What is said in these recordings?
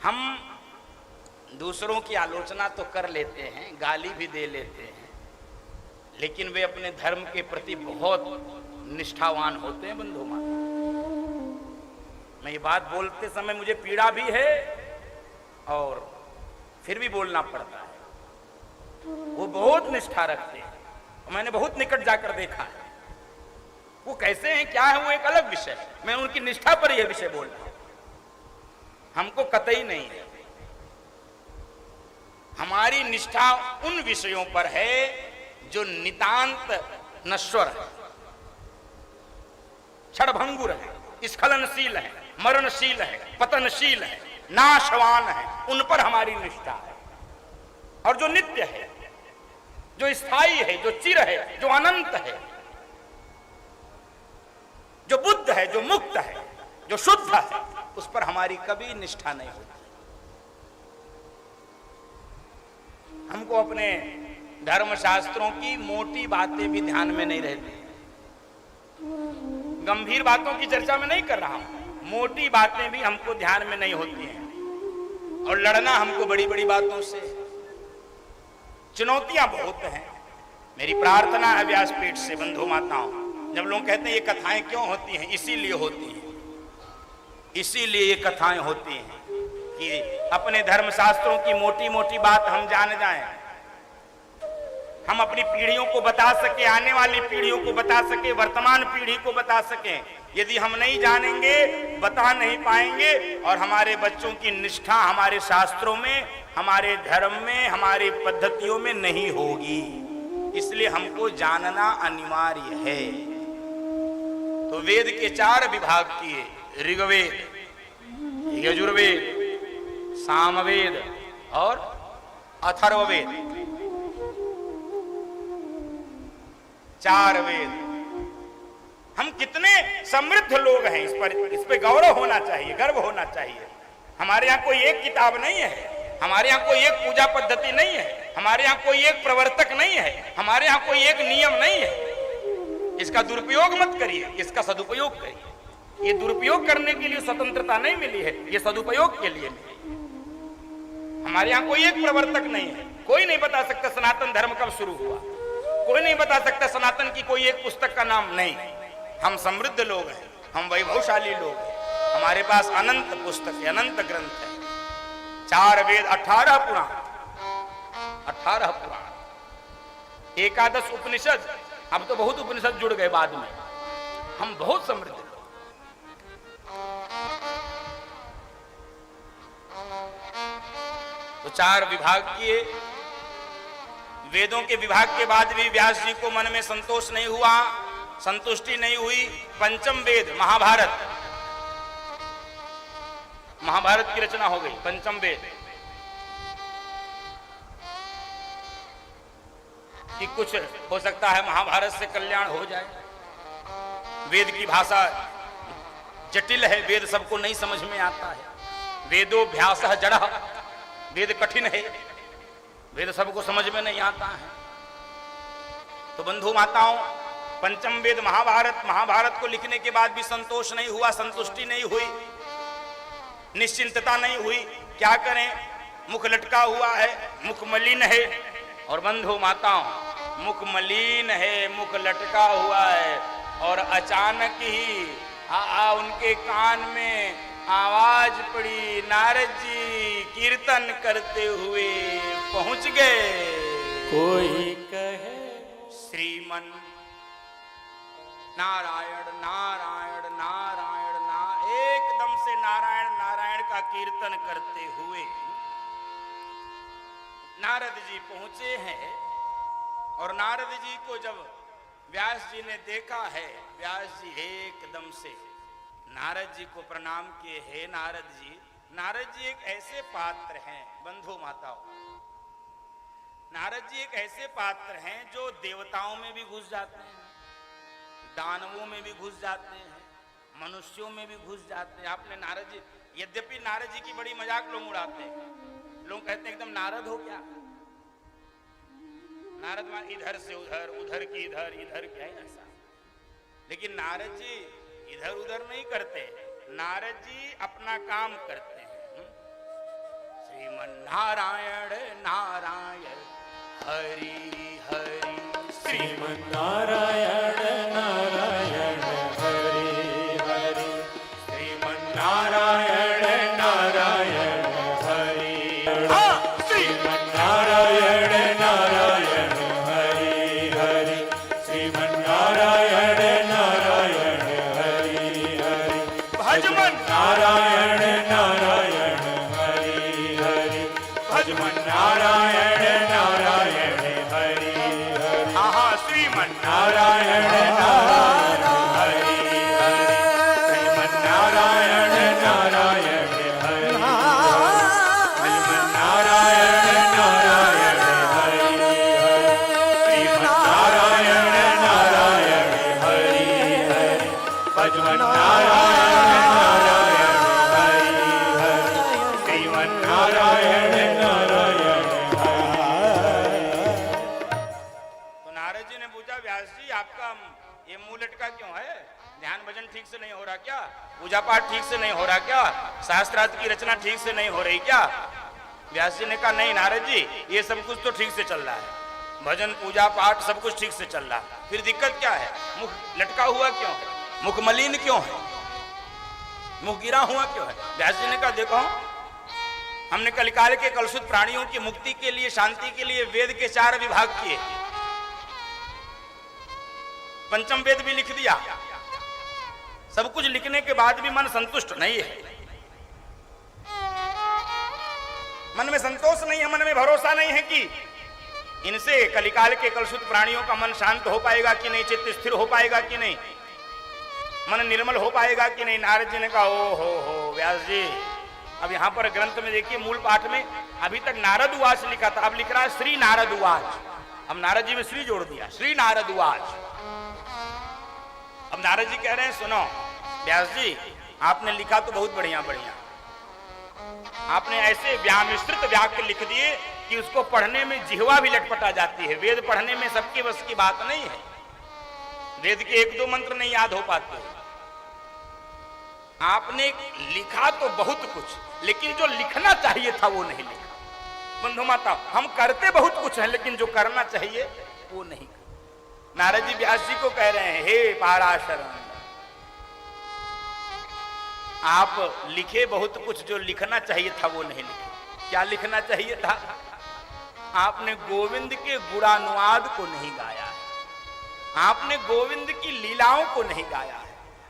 हम दूसरों की आलोचना तो कर लेते हैं, गाली भी दे लेते हैं, लेकिन वे अपने धर्म के प्रति बहुत निष्ठावान होते हैं बंधु माता। मैं ये बात बोलते समय मुझे पीड़ा भी है और फिर भी बोलना पड़ता है। वो बहुत निष्ठा रखते हैं, मैंने बहुत निकट जाकर देखा है। वो कैसे हैं, क्या है, वो एक अलग विषय है। मैं उनकी निष्ठा पर यह विषय बोल रहा हूं। हमको कतई नहीं है। हमारी निष्ठा उन विषयों पर है जो नितांत नश्वर है, क्षणभंगुर है, स्खलनशील है, मरणशील है, पतनशील है, नाशवान है। उन पर हमारी निष्ठा है। और जो नित्य है, जो स्थायी है, जो चिर है, जो अनंत है, जो बुद्ध है, जो मुक्त है, जो शुद्ध है, उस पर हमारी कभी निष्ठा नहीं होती। हमको अपने धर्मशास्त्रों की मोटी बातें भी ध्यान में नहीं रहती। गंभीर बातों की चर्चा में नहीं कर रहा हूं, मोटी बातें भी हमको ध्यान में नहीं होती हैं। और लड़ना हमको बड़ी बड़ी बातों से, चुनौतियां बहुत हैं। मेरी प्रार्थना है व्यासपीठ से बंधु माताओं, जब लोग कहते हैं ये कथाएं क्यों होती हैं, इसीलिए होती हैं, इसीलिए ये कथाएं होती हैं कि अपने धर्मशास्त्रों की मोटी मोटी बात हम जान जाएं, हम अपनी पीढ़ियों को बता सके, आने वाली पीढ़ियों को बता सके, वर्तमान पीढ़ी को बता सके। यदि हम नहीं जानेंगे, बता नहीं पाएंगे, और हमारे बच्चों की निष्ठा हमारे शास्त्रों में, हमारे धर्म में, हमारी पद्धतियों में नहीं होगी। इसलिए हमको जानना अनिवार्य है। तो वेद के 4 विभाग किए, ऋग्वेद, यजुर्वेद, सामवेद और अथर्ववेद, 4 वेद। हम कितने समृद्ध लोग हैं, इस पर गौरव होना चाहिए, गर्व होना चाहिए। हमारे यहाँ कोई एक किताब नहीं है, हमारे यहाँ कोई एक पूजा पद्धति नहीं है, हमारे यहाँ कोई एक प्रवर्तक नहीं है, हमारे यहाँ कोई एक नियम नहीं है। इसका दुरुपयोग मत करिए, इसका सदुपयोग करिए। ये दुरुपयोग करने के लिए स्वतंत्रता नहीं मिली है, ये सदुपयोग के लिए मिली। हमारे यहाँ कोई एक प्रवर्तक नहीं है, कोई नहीं बता सकता सनातन धर्म कब शुरू हुआ, कोई नहीं बता सकता सनातन की कोई एक पुस्तक का नाम नहीं। हम समृद्ध लोग हैं, हम वैभवशाली लोग हैं, हमारे पास अनंत पुस्तक है, अनंत ग्रंथ है, 4 वेद, 18 पुराण, 18 पुराण, 11 उपनिषद। अब तो बहुत उपनिषद जुड़ गए बाद में। हम बहुत समृद्ध लोग। तो 4 विभाग किए। वेदों के विभाग के बाद भी व्यास जी को मन में संतोष नहीं हुआ, संतुष्टि नहीं हुई। 5म वेद महाभारत, महाभारत की रचना हो गई। 5म वेद कि कुछ हो सकता है महाभारत से कल्याण हो जाए। वेद की भाषा जटिल है, वेद सबको नहीं समझ में आता है। वेदोभ्यासः जड़ः, वेद कठिन है, वेद सबको समझ में नहीं आता है। तो बंधु माताओं, 5म वेद महाभारत, महाभारत को लिखने के बाद भी संतोष नहीं हुआ, संतुष्टि नहीं हुई, निश्चिंतता नहीं हुई। क्या करें, मुख लटका हुआ है, मुख मलिन है। और बंधु माताओं, मुख मलिन है, मुख लटका हुआ है, और अचानक ही उनके कान में आवाज पड़ी, नारद जी कीर्तन करते हुए पहुंच गए। कोई कहे श्रीमन नारायण नारायण नारायण ना, एकदम से नारायण नारायण का कीर्तन करते हुए नारद जी पहुंचे हैं। और नारद जी को जब व्यास जी ने देखा है, व्यास जी एकदम से नारद जी को प्रणाम किए। हे नारद जी, नारद जी एक ऐसे पात्र हैं बंधु माताओं, नारद जी एक ऐसे पात्र हैं जो देवताओं में भी घुस जाते हैं, दानवों में भी घुस जाते हैं, मनुष्यों में भी घुस जाते हैं। आपने नारद जी, यद्यपि नारद जी की बड़ी मजाक लोग उड़ाते हैं, लोग कहते हैं एकदम नारद हो क्या, नारद वहां इधर से उधर, उधर की इधर, इधर क्या है ऐसा। लेकिन नारद जी इधर उधर नहीं करते, नारद जी अपना काम करते हैं। नारायण नारायण हरि हरि श्रीमन्नारायण नारायण हरि हरि श्रीमन्नारायण नारायण हरि हाँ, श्रीमन्नारायण नारायण हरि हरि श्रीमन्नारायण नारायण हरि हरि भजमन नारायण नारायण हरि हरि भजमन्नारायण नारायण हरि हरि आहा श्रीमन नारायण नारायण हरि हरि श्रीमन्नारायण नारायण हरि श्रीमन्नारायण नारायण हरि श्रीमन्नारायण नारायण हरि हरि भजमन्नारायण नारायण हरि हरि श्रीमन्नारायण नारायण हरि तो नारद जी ने पूछा, व्यास जी आपका ये मुंह लटका क्यों है? ध्यान भजन ठीक से नहीं हो रहा क्या? पूजा पाठ ठीक से नहीं हो रहा क्या? शास्त्रार्थ की रचना ठीक से नहीं हो रही क्या? व्यास जी ने कहा, नहीं नारद जी, ये सब कुछ तो ठीक से चल रहा है, भजन पूजा पाठ सब कुछ ठीक से चल रहा है, फिर दिक्कत क्या है? मुख लटका हुआ क्यों है? मुख मलिन क्यों है? मुख गिरा हुआ क्यों है? व्यास जी ने कहा, देखो हमने कलिकाल के कलुषित प्राणियों की मुक्ति के लिए, शांति के लिए वेद के 4 विभाग किए, पंचम वेद भी लिख दिया, सब कुछ लिखने के बाद भी मन संतुष्ट नहीं है, मन में संतोष नहीं है, मन में भरोसा नहीं है कि इनसे कलिकाल के कलुषित प्राणियों का मन शांत हो पाएगा कि नहीं, चित्त स्थिर हो पाएगा कि नहीं, मन निर्मल हो पाएगा कि नहीं। नारद जी ने कहा, ओ हो व्यास जी, अब यहां पर ग्रंथ में देखिए, मूल पाठ में अभी तक नारद उवाच लिखा था, अब लिख रहा है श्री नारद उवाच, अब नारद जी में श्री जोड़ दिया, श्री नारद उवाच। अब नारद जी कह रहे हैं, सुनो व्यास जी, आपने लिखा तो बहुत बढ़िया बढ़िया, आपने ऐसे व्यामिश्रित वाक्य लिख दिए कि उसको पढ़ने में जिह्वा भी लटपटा जाती है। वेद पढ़ने में सबके बस की बात नहीं है, वेद के 1-2 मंत्र नहीं याद हो पाते। आपने लिखा तो बहुत कुछ, लेकिन जो लिखना चाहिए था वो नहीं लिखा। बंधु माता, हम करते बहुत कुछ है, लेकिन जो करना चाहिए वो नहीं। नारद जी व्यास जी को कह रहे हैं, हे पाराशर, आप लिखे बहुत कुछ, जो लिखना चाहिए था वो नहीं लिखे। क्या लिखना चाहिए था? आपने गोविंद के गुणानुवाद को नहीं गाया है, आपने गोविंद की लीलाओं को नहीं गाया है,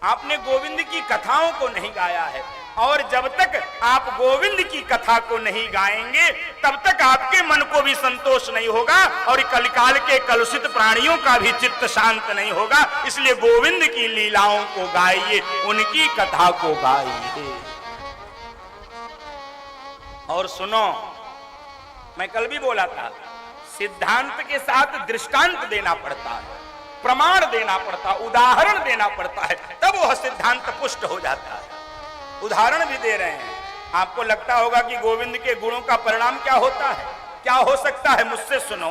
आपने गोविंद की कथाओं को नहीं गाया है। और जब तक आप गोविंद की कथा को नहीं गाएंगे, तब तक आपके मन को भी संतोष नहीं होगा और कलिकाल के कलुषित प्राणियों का भी चित्त शांत नहीं होगा। इसलिए गोविंद की लीलाओं को गाइए, उनकी कथा को गाइए। और सुनो, मैं कल भी बोला था, सिद्धांत के साथ दृष्टांत देना पड़ता है, प्रमाण देना पड़ता, उदाहरण देना पड़ता है, तब वह सिद्धांत पुष्ट हो जाता है। उदाहरण भी दे रहे हैं। आपको लगता होगा कि गोविंद के गुणों का परिणाम क्या होता है, क्या हो सकता है? मुझसे सुनो,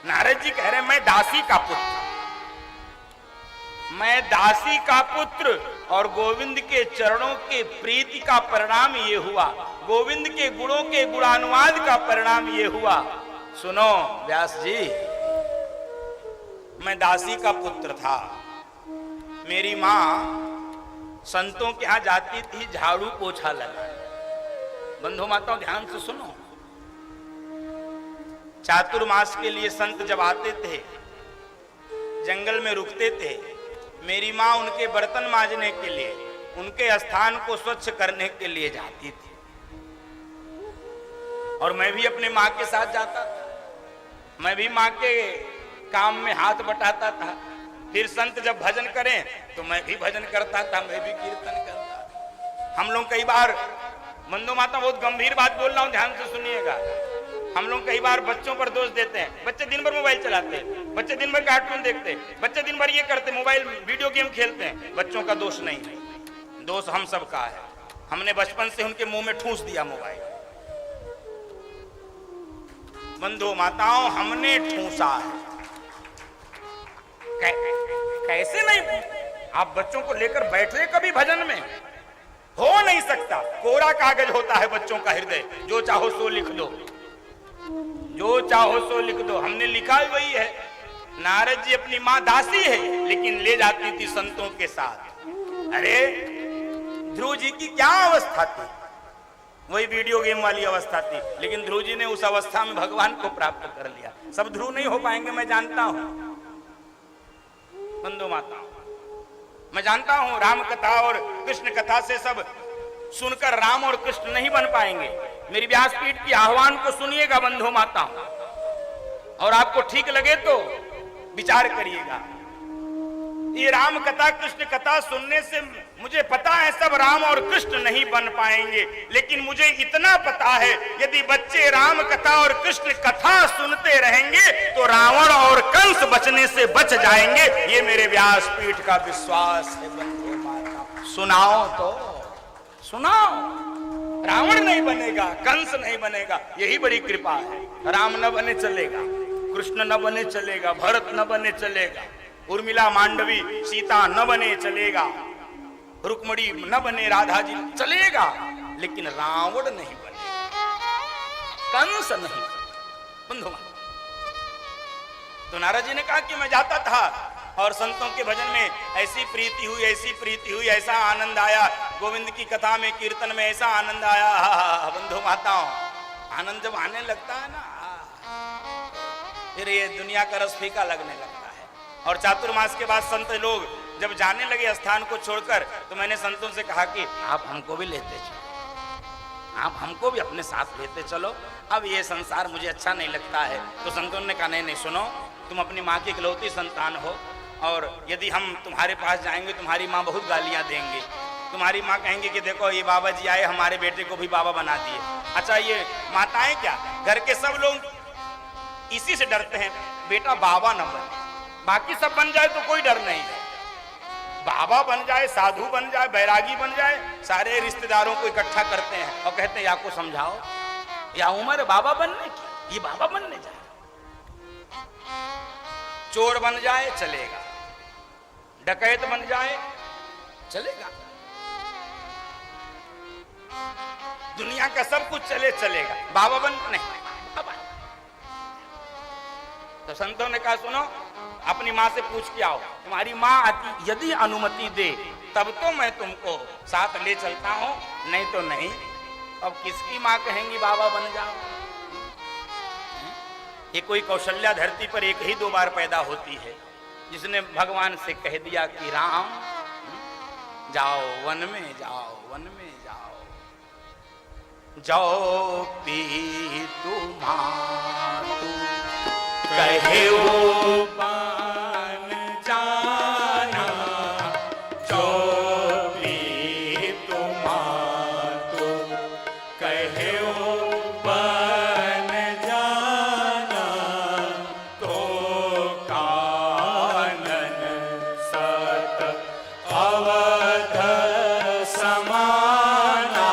नारद जी कह रहे हैं, मैं दासी का पुत्र, मैं दासी का पुत्र, और गोविंद के चरणों के प्रीति का परिणाम ये हुआ, गोविंद के गुणों के गुणानुवाद का परिणाम ये हुआ। सुनो व्यास जी, मैं दासी का पुत्र था, मेरी मां संतों के यहां जाती थी झाड़ू पोछा लगा। बंधु माताओं ध्यान से सुनो, चातुर्मास के लिए संत जब आते थे, जंगल में रुकते थे, मेरी मां उनके बर्तन मांजने के लिए, उनके स्थान को स्वच्छ करने के लिए जाती थी, और मैं भी अपने मां के साथ जाता था, मैं भी मां के काम में हाथ बटाता था। फिर संत जब भजन करें तो मैं भी भजन करता था, मैं भी कीर्तन करता था। हम लोग कई बार, बंधु माता बहुत गंभीर बात बोल रहा हूं, ध्यान से सुनिएगा, हम लोग कई बार बच्चों पर दोष देते हैं। बच्चे दिन भर मोबाइल चलाते हैं, बच्चे दिन भर कार्टून देखते हैं, बच्चे दिन भर ये करते, मोबाइल वीडियो गेम खेलते हैं। बच्चों का दोष नहीं है, दोष हम सबका है। हमने बचपन से उनके मुंह में ठूस दिया मोबाइल। बंधु माताओं, हमने ठूसा है। कैसे नहीं? आप बच्चों को लेकर बैठे कभी भजन में, हो नहीं सकता। कोरा कागज होता है बच्चों का हृदय, जो चाहो सो लिख दो, जो चाहो सो लिख दो। हमने लिखा ही वही है। नारद जी अपनी मां दासी है, लेकिन ले जाती थी संतों के साथ। अरे ध्रुव जी की क्या अवस्था थी, वही वीडियो गेम वाली अवस्था थी, लेकिन ध्रुव जी ने उस अवस्था में भगवान को प्राप्त कर लिया। सब ध्रुव नहीं हो पाएंगे, मैं जानता हूं बंधु माता, मैं जानता हूं राम कथा और कृष्ण कथा से सब सुनकर राम और कृष्ण नहीं बन पाएंगे। मेरी व्यासपीठ की आह्वान को सुनिएगा बंधु माता, और आपको ठीक लगे तो विचार करिएगा। ये राम कथा कृष्ण कथा सुनने से मुझे पता है सब राम और कृष्ण नहीं बन पाएंगे, लेकिन मुझे इतना पता है यदि बच्चे राम कथा और कृष्ण कथा सुनते रहेंगे तो रावण और कंस बचने से बच जाएंगे। ये मेरे व्यासपीठ का विश्वास है बंधु माता। सुनाओ तो सुनाओ, रावण नहीं बनेगा, कंस नहीं बनेगा, यही बड़ी कृपा है। राम न बने चलेगा, कृष्ण न बने चलेगा, भरत न बने चलेगा, उर्मिला मांडवी सीता न बने चलेगा, रुक्मणी न बने राधा जी चलेगा, लेकिन रावण नहीं बने, कंस नहीं। बंधु तो नारद जी ने कहा कि मैं जाता था और संतों के भजन में ऐसी प्रीति हुई, ऐसी प्रीति हुई, ऐसा आनंद आया, गोविंद की कथा में कीर्तन में ऐसा आनंद आया। बंधु माताओं, आनंद जब आने लगता है ना, फिर ये दुनिया का रस फीका लगने लगता है। और चातुर्मास के बाद संत लोग जब जाने लगे स्थान को छोड़कर, तो मैंने संतों से कहा कि आप हमको भी लेते चलो, आप हमको भी अपने साथ लेते चलो, अब ये संसार मुझे अच्छा नहीं लगता है। तो संतों ने कहा नहीं सुनो, तुम अपनी माँ की इकलौती संतान हो, और यदि हम तुम्हारे पास जाएंगे तुम्हारी माँ बहुत गालियाँ देंगी। तुम्हारी माँ कहेंगे कि देखो ये बाबा जी आए, हमारे बेटे को भी बाबा बना दिए। अच्छा, ये माताएं क्या, घर के सब लोग इसी से डरते हैं, बेटा बाबा न बने, बाकी सब बन जाए तो कोई डर नहीं है। बाबा बन जाए, साधु बन जाए, बैरागी बन जाए, सारे रिश्तेदारों को इकट्ठा करते हैं और कहते हैं या को समझाओ, या उम्र बाबा बनने की, ये बाबा बनने जाए। चोर बन जाए चलेगा, डकैत बन जाए चलेगा, दुनिया का सब कुछ चले चलेगा, बाबा बन नहीं। तो संतों ने कहा सुनो, अपनी माँ से पूछ के आओ, तुम्हारी माँ आती यदि अनुमति दे तब तो मैं तुमको साथ ले चलता हूं, नहीं तो नहीं। अब किसकी माँ कहेंगी बाबा बन जाओ? ये कोई कौशल्या धरती पर एक ही दो बार पैदा होती है, जिसने भगवान से कह दिया कि राम जाओ वन में, जाओ वन में जाओ, जाओ पी तू मातू कहे वो पान जाना, जो पी तू मातू कहे वो पान जाना, तो कानन सत अवध समाना,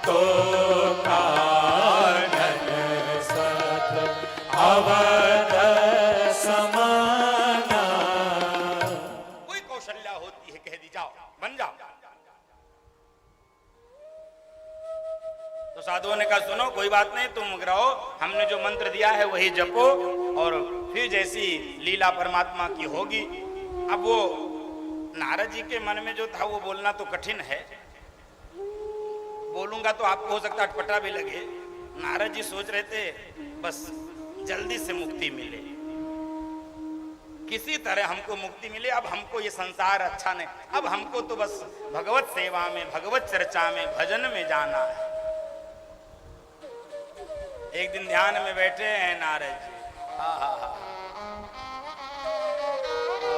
तो कानन सत अवध समाना। कोई कौशल्या होती है, कह दी जाओ बन जाओ। तो साधुओं ने कहा सुनो कोई बात नहीं, तुम रहो, हमने जो मंत्र दिया है वही जपो, और फिर जैसी लीला परमात्मा की होगी। अब वो नारद जी के मन में जो था वो बोलना तो कठिन है, बोलूंगा तो आपको हो सकता अटपटा भी लगे। नारद जी सोच रहे थे बस जल्दी से मुक्ति मिले, किसी तरह हमको मुक्ति मिले, अब हमको ये संसार अच्छा नहीं, अब हमको तो बस भगवत सेवा में, भगवत चर्चा में, भजन में जाना है। एक दिन ध्यान में बैठे हैं नारद जी,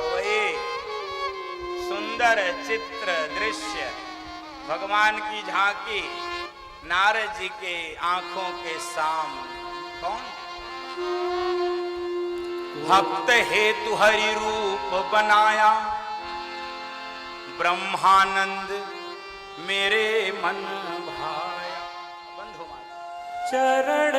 वही सुंदर चित्र दृश्य, भगवान की झांकी नारद जी के आंखों के सामने। कौन? भक्त हेतु हरि रूप बनाया, ब्रह्मानंद मेरे मन भाया। बंधु चरण